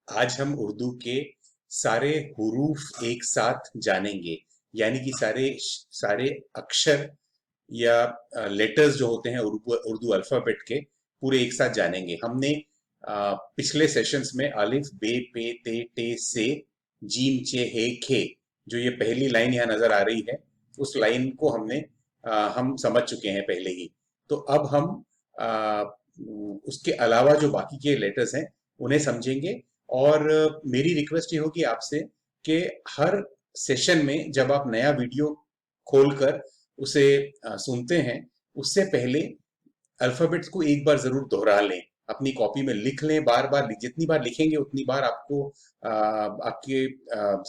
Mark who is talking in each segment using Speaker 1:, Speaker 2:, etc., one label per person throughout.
Speaker 1: आज हम उर्दू के सारे हुरूफ एक साथ जानेंगे। यानी कि सारे सारे अक्षर या लेटर्स जो होते हैं उर्दू उर्दू अल्फाबेट के पूरे एक साथ जानेंगे। हमने पिछले सेशंस में अलिफ बे पे ते टे से जीम चे हे खे, जो ये पहली लाइन यहाँ नजर आ रही है, उस लाइन को हम समझ चुके हैं पहले ही। तो अब हम आ, उसके अलावा जो बाकी के लेटर्स हैं उन्हें समझेंगे। और मेरी रिक्वेस्ट ये होगी आपसे कि हर सेशन में जब आप नया वीडियो खोलकर उसे सुनते हैं, उससे पहले अल्फाबेट्स को एक बार जरूर दोहरा लें, अपनी कॉपी में लिख लें। बार बार जितनी बार लिखेंगे उतनी बार आपको आपके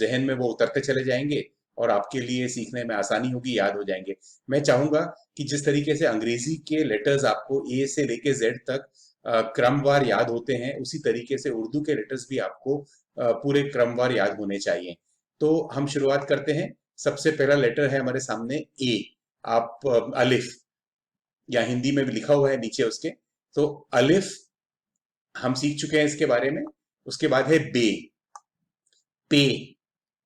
Speaker 1: जहन में वो उतरते चले जाएंगे और आपके लिए सीखने में आसानी होगी, याद हो जाएंगे। मैं चाहूंगा कि जिस तरीके से अंग्रेजी के लेटर्स आपको ए से लेके जेड तक क्रमवार याद होते हैं, उसी तरीके से उर्दू के लेटर्स भी आपको पूरे क्रमवार याद होने चाहिए। तो हम शुरुआत करते हैं। सबसे पहला लेटर है हमारे सामने ए। आप अलिफ, या हिंदी में भी लिखा हुआ है नीचे उसके। तो अलिफ हम सीख चुके हैं इसके बारे में। उसके बाद है बे। पे,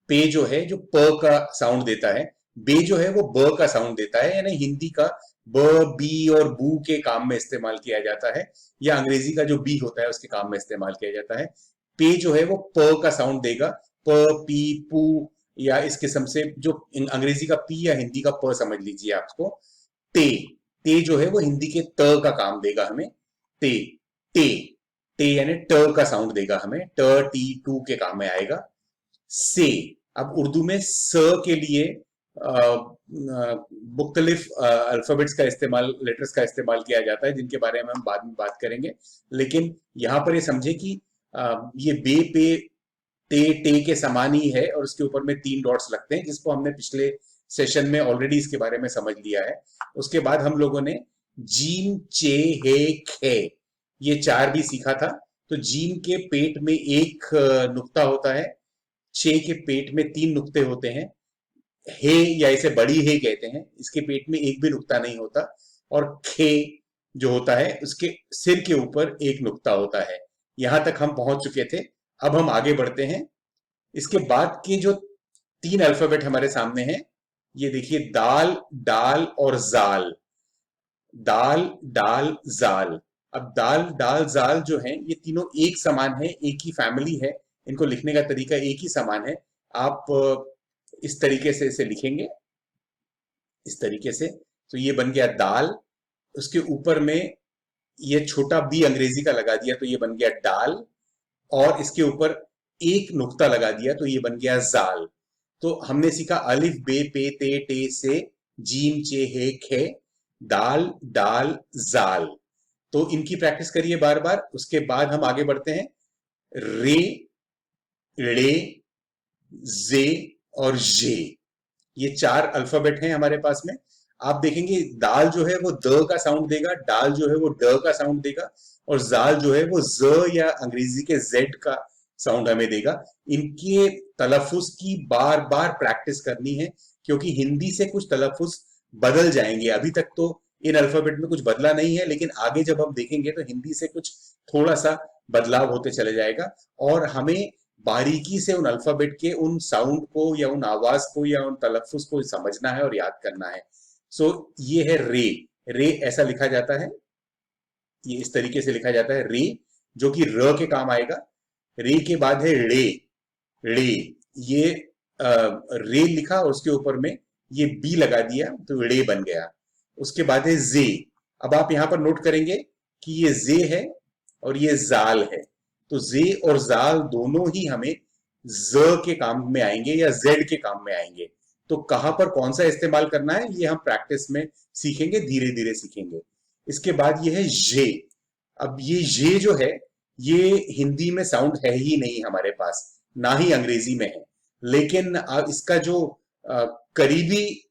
Speaker 1: पे जो है, जो प का साउंड देता है। बे जो है वो ब का साउंड देता है, यानी हिंदी का ब, बी और बू के काम में इस्तेमाल किया जाता है, या अंग्रेजी का जो बी होता है उसके काम में इस्तेमाल किया जाता है। पे जो है वो प का साउंड देगा, प, पी, पू, या इस किस्म से। जो अंग्रेजी का पी या हिंदी का प समझ लीजिए आपको। ते, ते जो है वो हिंदी के त का काम देगा हमें। ते, टे, टे यानी ट का साउंड देगा हमें, ट, टी, टू के काम में आएगा। से, अब उर्दू में स के लिए मुख्तलिफ अल्फाबेट्स का इस्तेमाल, लेटर्स का इस्तेमाल किया जाता है, जिनके बारे में हम बाद में बात करेंगे। लेकिन यहां पर ये समझे कि ये बे पे टे टे के समान ही है, और उसके ऊपर में 3 डॉट्स लगते हैं, जिसको हमने पिछले सेशन में ऑलरेडी इसके बारे में समझ लिया है। उसके बाद हम लोगों ने जीम चे हे खे, ये 4 भी सीखा था। तो जीम के पेट में एक नुक्ता होता है, चे के पेट में 3 नुक्ते होते हैं। हे, या इसे बड़ी हे कहते हैं, इसके पेट में एक भी नुक्ता नहीं होता। और खे जो होता है, उसके सिर के ऊपर एक नुक्ता होता है। यहां तक हम पहुंच चुके थे। अब हम आगे बढ़ते हैं। इसके बाद के जो 3 अल्फाबेट हमारे सामने हैं, ये देखिए, दाल, डाल और जाल। दाल, डाल, जाल। अब दाल, डाल, जाल जो हैं, ये तीनों एक समान है, एक ही फैमिली है। इनको लिखने का तरीका एक ही समान है। आप इस तरीके से इसे लिखेंगे, इस तरीके से। तो ये बन गया दाल। उसके ऊपर में ये छोटा बी अंग्रेजी का लगा दिया तो ये बन गया डाल, और इसके ऊपर एक नुक्ता लगा दिया तो ये बन गया जाल। तो हमने सीखा अलिफ बे पे ते टे से जीम चे हे खे, दाल, डाल, जाल। तो इनकी प्रैक्टिस करिए बार बार। उसके बाद हम आगे बढ़ते हैं। रे, रे, जे और जे, ये 4 अल्फाबेट हैं हमारे पास में। आप देखेंगे दाल जो है वो द का साउंड देगा, डाल जो है वो ड का साउंड देगा, और जाल जो है वो ज या अंग्रेजी के जेड का साउंड हमें देगा। इनके तलफुज की बार बार प्रैक्टिस करनी है, क्योंकि हिंदी से कुछ तलफुज बदल जाएंगे। अभी तक तो इन अल्फाबेट में कुछ बदला नहीं है, लेकिन आगे जब हम देखेंगे तो हिंदी से कुछ थोड़ा सा बदलाव होते चले जाएगा। और हमें बारीकी से उन अल्फाबेट के उन साउंड को या उन आवाज को या उन तलफ्फुज को समझना है और याद करना है। सो ये है रे। रे ऐसा लिखा जाता है, ये इस तरीके से लिखा जाता है रे, जो कि र के काम आएगा। रे के बाद है रे। रे, ये रे लिखा और उसके ऊपर में ये बी लगा दिया तो रे बन गया। उसके बाद है जे। अब आप यहां पर नोट करेंगे कि ये जे है और ये जाल है। तो जे और जाल दोनों ही हमें ज के काम में आएंगे या जेड के काम में आएंगे। तो कहां पर कौन सा इस्तेमाल करना है ये हम प्रैक्टिस में सीखेंगे, धीरे धीरे सीखेंगे। इसके बाद ये है जे। अब ये जो है, ये हिंदी में साउंड है ही नहीं हमारे पास, ना ही अंग्रेजी में है। लेकिन इसका जो करीबी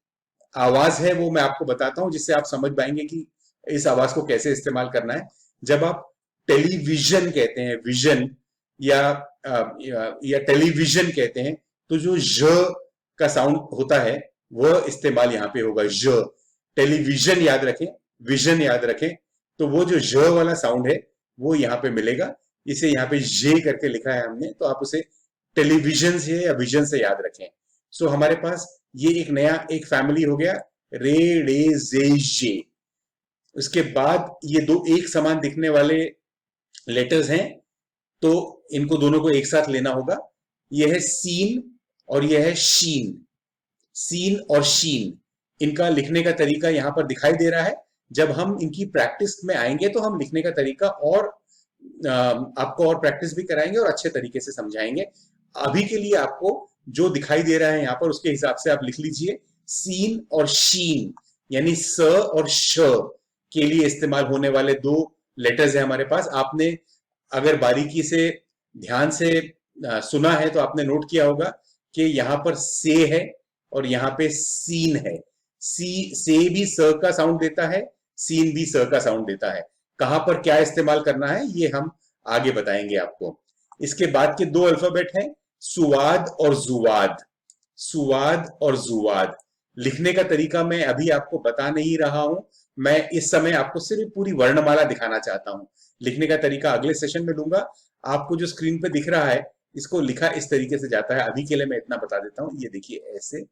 Speaker 1: आवाज है वो मैं आपको बताता हूं, जिससे आप समझ पाएंगे कि इस आवाज को कैसे इस्तेमाल करना है। जब आप टेलीविजन कहते हैं, विजन, या टेलीविजन कहते हैं, तो जो ज का साउंड होता है वह इस्तेमाल यहां पे होगा, ज। टेलीविजन याद रखें, विजन याद रखें, तो वो जो ज वाला साउंड है वो यहां पे मिलेगा। इसे यहाँ पे ये करके लिखा है हमने, तो आप उसे टेलीविजन से या विजन से याद रखें। सो हमारे पास ये एक नया एक फैमिली हो गया, रे डे जे जे। उसके बाद ये दो एक समान दिखने वाले लेटर्स हैं, तो इनको दोनों को एक साथ लेना होगा। यह है सीन और यह है शीन। सीन और शीन, इनका लिखने का तरीका यहां पर दिखाई दे रहा है। जब हम इनकी प्रैक्टिस में आएंगे तो हम लिखने का तरीका और आपको और प्रैक्टिस भी कराएंगे और अच्छे तरीके से समझाएंगे। अभी के लिए आपको जो दिखाई दे रहा है यहाँ पर उसके हिसाब से आप लिख लीजिए। सीन और शीन यानी स और श के लिए इस्तेमाल होने वाले दो लेटर्स है हमारे पास। आपने अगर बारीकी से ध्यान से सुना है तो आपने नोट किया होगा कि यहाँ पर से है और यहाँ पे सीन है। से भी स का साउंड देता है, सीन भी स का साउंड देता है। कहां पर क्या इस्तेमाल करना है ये हम आगे बताएंगे आपको। इसके बाद के दो अल्फाबेट हैं सुवाद और जुवाद। सुवाद और जुवाद लिखने का तरीका मैं अभी आपको बता नहीं रहा हूं, मैं इस समय आपको सिर्फ पूरी वर्णमाला दिखाना चाहता हूं। लिखने का तरीका अगले सेशन में दूंगा। आपको जो स्क्रीन पे दिख रहा है इसको लिखा इस तरीके से जाता है। अभी के लिए मैं इतना बता देता हूं, ये देखिए ऐसे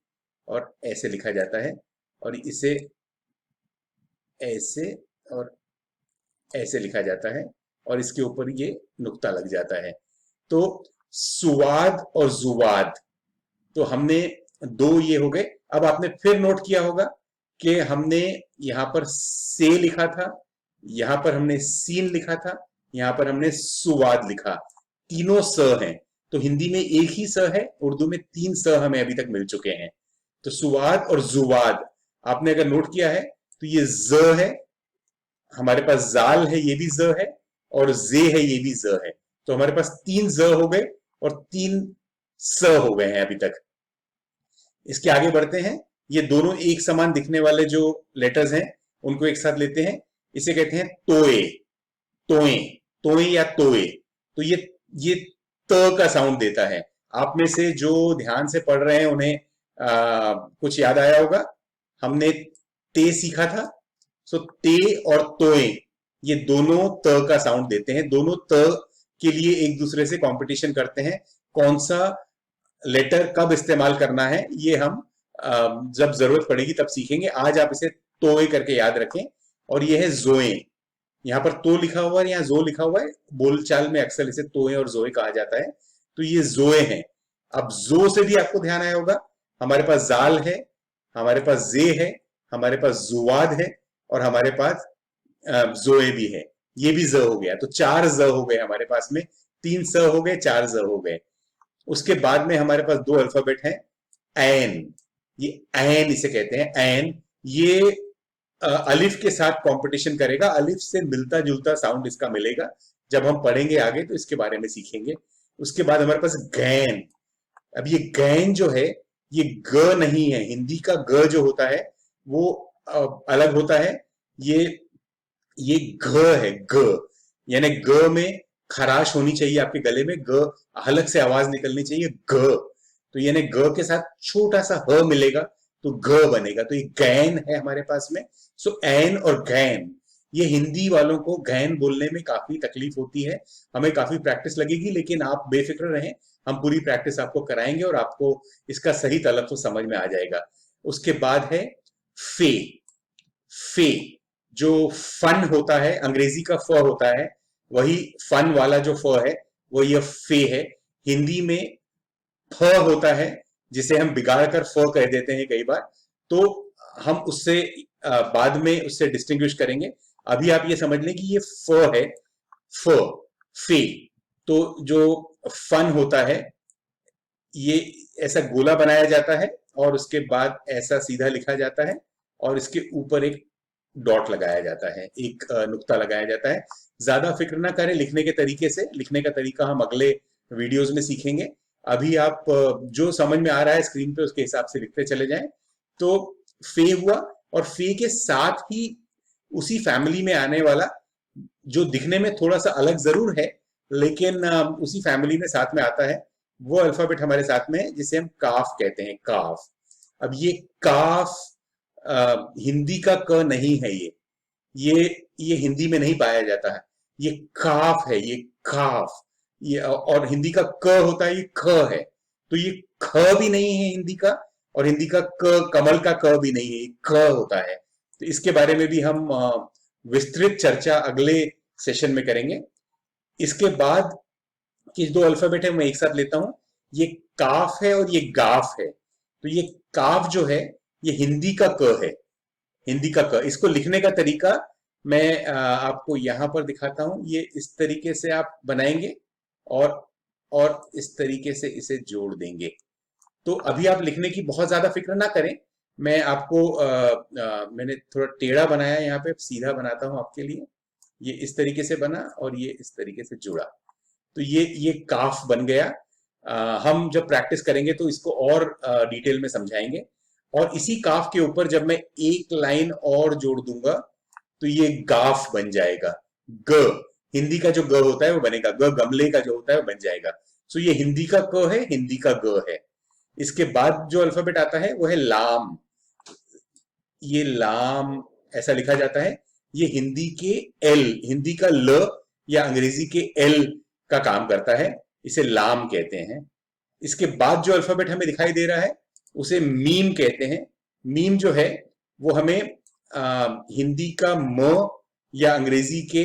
Speaker 1: और ऐसे लिखा जाता है, और इसे ऐसे और ऐसे लिखा जाता है, और इसके ऊपर ये नुक्ता लग जाता है। तो सुवाद और जुवाद, तो हमने दो ये हो गए। अब आपने फिर नोट किया होगा कि हमने यहां पर से लिखा था, यहां पर हमने सीन लिखा था, यहां पर हमने सुवाद लिखा। तीनों स हैं। तो हिंदी में एक ही स है, उर्दू में तीन स हमें अभी तक मिल चुके हैं। तो सुवाद और जुवाद आपने अगर नोट किया है तो ये ज है, हमारे पास जाल है ये भी ज है, और जे है ये भी ज है। तो हमारे पास तीन ज हो गए और तीन स हो गए हैं अभी तक। इसके आगे बढ़ते हैं। ये दोनों एक समान दिखने वाले जो लेटर्स हैं उनको एक साथ लेते हैं। इसे कहते हैं तोए। तोए, तोए या तोए। तो ये त का साउंड देता है। आप में से जो ध्यान से पढ़ रहे हैं उन्हें कुछ याद आया होगा। हमने ते सीखा था। सो ते और तोए ये दोनों त का साउंड देते हैं। दोनों त के लिए एक दूसरे से कंपटीशन करते हैं। कौन सा लेटर कब इस्तेमाल करना है ये हम जब जरूरत पड़ेगी तब सीखेंगे। आज आप इसे तोए करके याद रखें। और ये है जोए। यहाँ पर तो लिखा हुआ है, यहाँ जो लिखा हुआ है। बोलचाल में अक्सर इसे तोए और जोए कहा जाता है। तो ये जोए हैं। अब जो से भी आपको ध्यान आया होगा। हमारे पास जाल है, हमारे पास जे है, हमारे पास जुवाद है, और हमारे पास जोए भी है। ये भी ज हो गया। तो चार ज हो गए हमारे पास में। तीन स हो गए, चार ज हो गए। उसके बाद में हमारे पास दो अल्फाबेट हैं एन। ये एन इसे कहते हैं। एन ये अलिफ के साथ कंपटीशन करेगा। अलिफ से मिलता जुलता साउंड इसका मिलेगा। जब हम पढ़ेंगे आगे तो इसके बारे में सीखेंगे। उसके बाद हमारे पास गैन। अब ये गैन जो है ये ग नहीं है। हिंदी का ग जो होता है वो अलग होता है। ये घ है, ग। यानी ग में खराश होनी चाहिए आपके गले में, ग अलग से आवाज निकलनी चाहिए, ग। तो यानी ग के साथ छोटा सा ह मिलेगा तो ग बनेगा। तो ये गैन है हमारे पास में। सो एन और गैन, ये हिंदी वालों को गैन बोलने में काफी तकलीफ होती है। हमें काफी प्रैक्टिस लगेगी, लेकिन आप बेफिक्र रहें, हम पूरी प्रैक्टिस आपको कराएंगे और आपको इसका सही तलफ़्फ़ुज़ समझ में आ जाएगा। उसके बाद है फे। फे जो फन होता है, अंग्रेजी का फ होता है, वही फन वाला जो फ है वो ये फे है। हिंदी में फ होता है जिसे हम बिगाड़ कर फ कह देते हैं कई बार। तो हम उससे बाद में उससे डिस्टिंग्विश करेंगे। अभी आप ये समझ लें कि ये फ है, फ, फे। तो जो फन होता है ये ऐसा गोला बनाया जाता है और उसके बाद ऐसा सीधा लिखा जाता है और इसके ऊपर एक डॉट लगाया जाता है, एक नुक्ता लगाया जाता है। ज्यादा फिक्र ना करें लिखने के तरीके से। लिखने का तरीका हम अगले वीडियोस में सीखेंगे। अभी आप जो समझ में आ रहा है स्क्रीन पे उसके हिसाब से लिखते चले जाएं। तो फे हुआ, और फे के साथ ही उसी फैमिली में आने वाला जो दिखने में थोड़ा सा अलग जरूर है लेकिन उसी फैमिली में साथ में आता है, वो अल्फाबेट हमारे साथ में है जिसे हम काफ कहते हैं, काफ। अब ये काफ हिंदी का क नहीं है। ये हिंदी में नहीं पाया जाता है। ये काफ है, ये काफ। ये और हिंदी का क होता है, ये ख है। तो ये ख भी नहीं है हिंदी का, और हिंदी का क, कमल का क भी नहीं है, ये क होता है। तो इसके बारे में भी हम विस्तृत चर्चा अगले सेशन में करेंगे। इसके बाद कि दो अल्फाबेट है मैं एक साथ लेता हूं। ये काफ है और ये गाफ है। तो ये काफ जो है, ये हिंदी का क है, हिंदी का क। इसको लिखने का तरीका मैं आपको यहां पर दिखाता हूं। ये इस तरीके से आप बनाएंगे और इस तरीके से इसे जोड़ देंगे। तो अभी आप लिखने की बहुत ज्यादा फिक्र ना करें। मैं आपको मैंने थोड़ा टेढ़ा बनाया है, यहाँ पे सीधा बनाता हूं आपके लिए। ये इस तरीके से बना और ये इस तरीके से जुड़ा। तो ये काफ बन गया। हम जब प्रैक्टिस करेंगे तो इसको और डिटेल में समझाएंगे। और इसी काफ के ऊपर जब मैं एक लाइन और जोड़ दूंगा तो ये गाफ बन जाएगा। ग, हिंदी का जो ग होता है वो बनेगा, ग गमले का जो होता है वो बन जाएगा। सो ये हिंदी का क है, हिंदी का ग है। इसके बाद जो अल्फाबेट आता है वो है लाम। ये लाम ऐसा लिखा जाता है। ये हिंदी के एल, हिंदी का ल या अंग्रेजी के एल का काम करता है, इसे लाम कहते हैं। इसके बाद जो अल्फाबेट हमें दिखाई दे रहा है उसे मीम कहते हैं। मीम जो है वो हमें हिंदी का म या अंग्रेजी के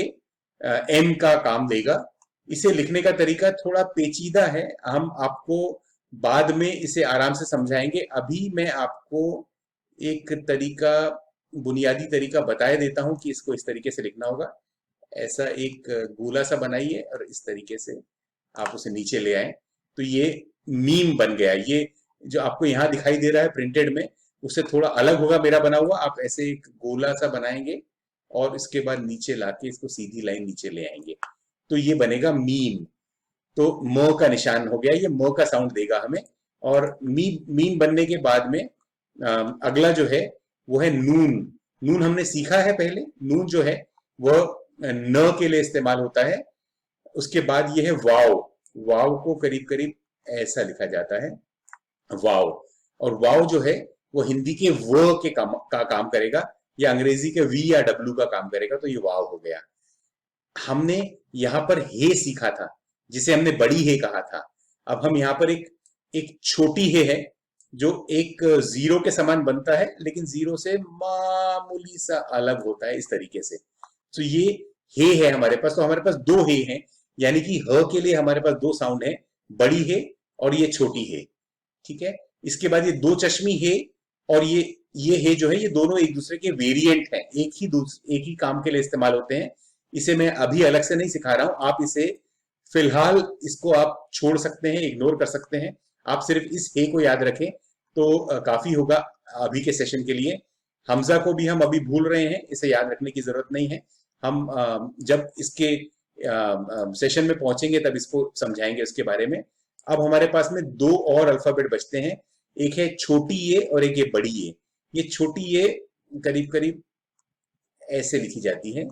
Speaker 1: एम का काम देगा। इसे लिखने का तरीका थोड़ा पेचीदा है, हम आपको बाद में इसे आराम से समझाएंगे। अभी मैं आपको एक तरीका, बुनियादी तरीका बताए देता हूं कि इसको इस तरीके से लिखना होगा। ऐसा एक गोला सा बनाइए और इस तरीके से आप उसे नीचे ले आए तो ये मीम बन गया। ये जो आपको यहाँ दिखाई दे रहा है प्रिंटेड में, उससे थोड़ा अलग होगा मेरा बना हुआ। आप ऐसे एक गोला सा बनाएंगे और इसके बाद नीचे लाके इसको सीधी लाइन नीचे ले आएंगे तो ये बनेगा मीम। तो म का निशान हो गया, ये म का साउंड देगा हमें। और मीम मीम बनने के बाद में अगला जो है वो है नून। नून हमने सीखा है पहले। नून जो है वह न के लिए इस्तेमाल होता है। उसके बाद ये है वाव। वाव को करीब करीब ऐसा लिखा जाता है, वाव। और वाव जो है वो हिंदी के व के का काम करेगा या अंग्रेजी के वी या डब्ल्यू का काम करेगा, तो ये वाव हो गया। हमने यहाँ पर हे सीखा था, जिसे हमने बड़ी हे कहा था। अब हम यहाँ पर एक एक छोटी हे है जो एक जीरो के समान बनता है, लेकिन जीरो से मामूली सा अलग होता है इस तरीके से। तो ये हे है हमारे पास। तो हमारे पास दो हे हैं, यानी कि ह के लिए हमारे पास दो साउंड है, बड़ी हे और ये छोटी हे। ठीक है। इसके बाद ये दो चश्मी हे और ये हे जो है, ये दोनों एक दूसरे के वेरिएंट हैं, एक ही काम के लिए इस्तेमाल होते हैं। इसे मैं अभी अलग से नहीं सिखा रहा हूं, आप इसे फिलहाल इसको आप छोड़ सकते हैं, इग्नोर कर सकते हैं। आप सिर्फ इस हे को याद रखें तो काफी होगा अभी के सेशन के लिए। हमजा को भी हम अभी भूल रहे हैं, इसे याद रखने की जरूरत नहीं है। हम जब इसके सेशन में पहुंचेंगे तब इसको समझाएंगे उसके बारे में। अब हमारे पास में दो और अल्फाबेट बचते हैं, एक है छोटी ये और एक ये बड़ी ये। ये छोटी ये करीब करीब ऐसे लिखी जाती है,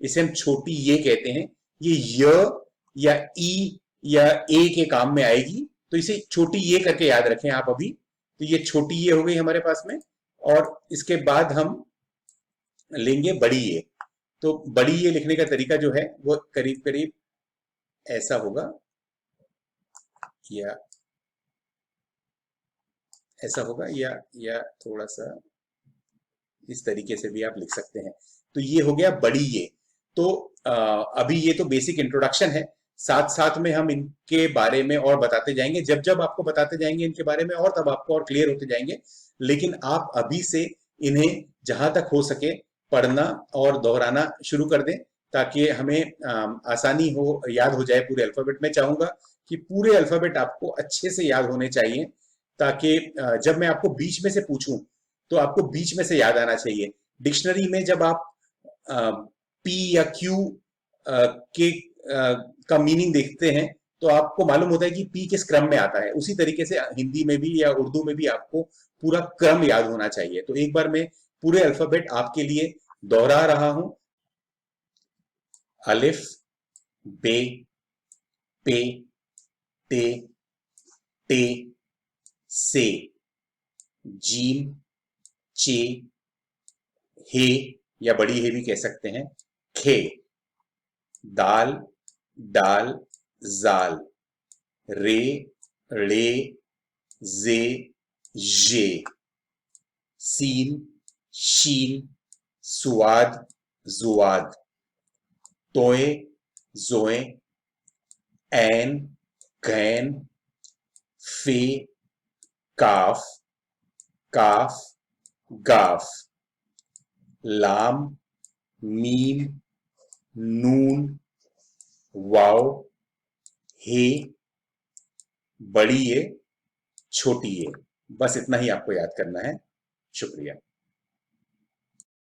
Speaker 1: इसे हम छोटी ये कहते हैं। ये य या ई या ए के काम में आएगी, तो इसे छोटी ये करके याद रखें आप अभी। तो ये छोटी ये हो गई हमारे पास में। और इसके बाद हम लेंगे बड़ी ये। तो बड़ी ये लिखने का तरीका जो है वो करीब करीब ऐसा होगा, या ऐसा होगा, या थोड़ा सा इस तरीके से भी आप लिख सकते हैं। तो ये हो गया बड़ी ये। तो अभी ये तो बेसिक इंट्रोडक्शन है, साथ साथ में हम इनके बारे में और बताते जाएंगे। जब जब आपको बताते जाएंगे इनके बारे में और तब आपको और क्लियर होते जाएंगे। लेकिन आप अभी से इन्हें जहां तक हो सके पढ़ना और दोहराना शुरू कर दें, ताकि हमें आसानी हो, याद हो जाए पूरे अल्फाबेट। मैं चाहूंगा कि पूरे अल्फाबेट आपको अच्छे से याद होने चाहिए, ताकि जब मैं आपको बीच में से पूछूं तो आपको बीच में से याद आना चाहिए। डिक्शनरी में जब आप पी या क्यू के का मीनिंग देखते हैं तो आपको मालूम होता है कि पी किस क्रम में आता है। उसी तरीके से हिंदी में भी या उर्दू में भी आपको पूरा क्रम याद होना चाहिए। तो एक बार मैं पूरे अल्फाबेट आपके लिए दोहरा रहा हूं। अलिफ, बे, पे, ते, टे, से, जीम, चे, हे या बड़ी हे भी कह सकते हैं, खे, दाल, डाल, जाल, रे, रे, जे, जे, सीन, शीन, सुवाद, जुवाद, तोए, जोए, ऐन, गैन, फे, काफ, काफ, गाफ, लाम, मीम, नून, वाव, हे, बड़ी ए, छोटी ए। बस इतना ही आपको याद करना है। शुक्रिया।